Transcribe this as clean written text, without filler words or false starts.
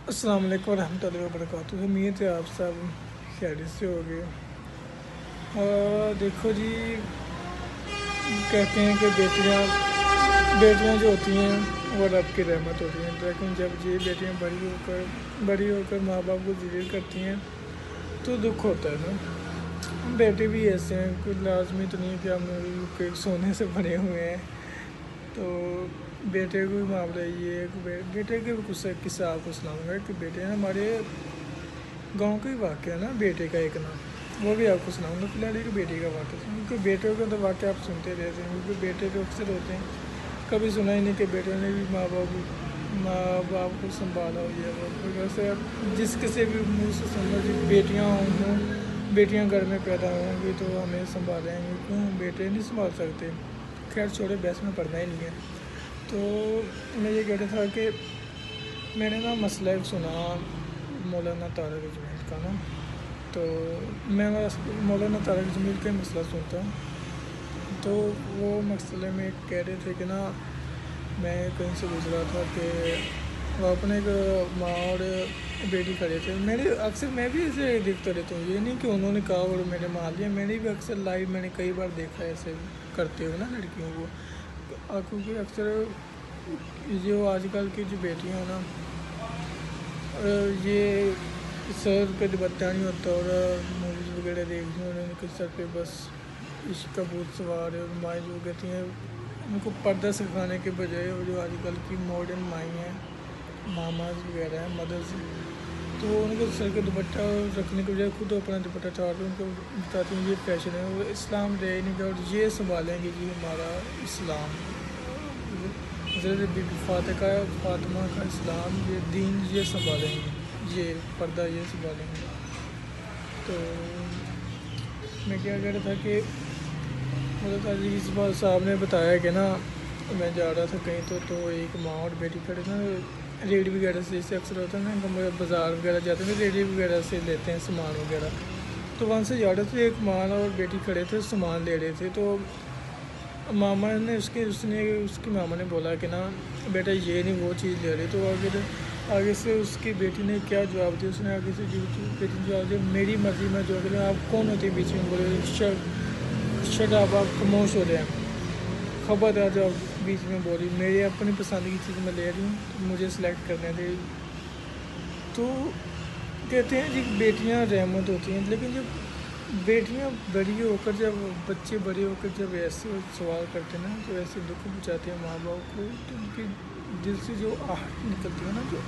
السلام علیکم ورحمۃ اللہ وبرکاتہ۔ امید ہے آپ سب خیریت سے ہو گئے۔ اور دیکھو جی، کہتے ہیں کہ بیٹیاں جو ہوتی ہیں وہ رب کی رحمت ہوتی ہیں، لیکن جب یہ بیٹیاں بڑی ہو کر ماں باپ کو ذلیل کرتی ہیں تو دکھ ہوتا ہے نا۔ بیٹے بھی ایسے ہیں، کوئی لازمی تو نہیں ہے کہ ہم سونے سے بنے ہوئے ہیں، تو بیٹے کو بھی معاملہ یہ ہے کہ بیٹے کے بھی کچھ قصہ آپ کو سناؤں گا کہ بیٹے ہیں ہمارے گاؤں کا ہی واقعہ نا، بیٹے کا ایک نام وہ بھی آپ کو سناؤں گا۔ فی الحال ایک بیٹے کا واقعہ کیونکہ بیٹوں کا تو واقعہ آپ سنتے رہتے ہیں، کیونکہ بیٹے تو اکثر ہوتے ہیں، کبھی سنا ہی نہیں کہ بیٹوں نے بھی ماں باپ کو سنبھالا ہو جائے۔ ویسے جس کسی بھی منہ سے سننا جی بیٹیاں گھر میں پیدا ہوں گی تو ہمیں سنبھالیں گے، کیوں بیٹے نہیں سنبھال سکتے؟ خیر چھوڑے، بحث میں پڑھنا ہی نہیں ہے۔ تو میں یہ کہہ رہا تھا کہ میں نے نا مسئلہ ایک سنا مولانا طارق جمیل کا نا، تو میں مولانا طارق جمیل کا مسئلہ سنتا ہوں، تو وہ مسئلے میں کہہ رہے تھے کہ نا میں کہیں سے گزرا تھا کہ وہ اپنے ایک ماں اور بیٹی کھڑے تھے۔ میں بھی ایسے دیکھتا رہتا ہوں، یہ نہیں کہ انہوں نے کہا اور میں نے مان لیا، میں نے بھی اکثر لائیو میں نے کئی بار دیکھا ہے ایسے کرتے ہوئے نا لڑکیوں کو، کیونکہ اکثر جو آج کل کی جو بیٹیاں ہیں نا، یہ سر پہ دوپٹہ نہیں ہوتا اور موویز وغیرہ دیکھتی ہیں، اور ان کے سر پہ بس عشق کا بھوت سوار ہے، اور مائیں جو کہتی ہیں ان کو پردہ سکھانے کے بجائے، اور جو آج کل کی ماڈرن مائیں ہیں، ماماز وغیرہ ہیں، مدرس، تو ان کو سر کے دوپٹہ رکھنے کے بجائے خود اپنا دوپٹہ چاڑ کے ان کو بتاتی ہیں یہ فیشن ہے، وہ اسلام رہے نہیں گا، اور یہ سنبھالیں گے جی ہمارا اسلام، حضرت بی بی فاطمہ کا اسلام، یہ دین یہ سنبھالیں گے، یہ پردہ یہ سنبھالیں گے۔ تو میں کیا کہہ رہا تھا کہ حضرت عزیز صاحب نے بتایا کہ نا میں جا رہا تھا کہیں تو ایک ماں اور بیٹی کھڑے نا، ریڑھی وغیرہ سے، جیسے اکثر ہوتا ہے نا بازار وغیرہ جاتے ہیں ریڑھی وغیرہ سے لیتے ہیں سامان وغیرہ، تو وہاں سے جا رہے تھے، ایک ماں اور بیٹی کھڑے تھے سامان لے رہے تھے، تو ماما نے اس کی ماما نے بولا کہ نا بیٹا یہ نہیں وہ چیز لے رہی، تو آگے سے اس کی بیٹی نے کیا جواب دیا، اس نے آگے سے بیٹی نے جواب دیا میری مرضی میں جو کروں، آپ کون ہوتی ہے بیچ میں بولے، شٹ آپ خاموش ہو جائیں، خبردار جو بیچ میں بولی، میری اپنی پسند کی چیز میں لے رہی ہوں تو مجھے سلیکٹ کرنے دے۔ تو کہتے ہیں جی بیٹیاں رحمت ہوتی ہیں، لیکن جب بیٹیاں بچے بڑے ہو کر جب ایسے سوال کرتے ہیں نا، تو ایسے دکھ پہنچاتے ہیں ماں باپ کو، تو ان کے دل سے جو آہٹ نکلتی ہے نا، جو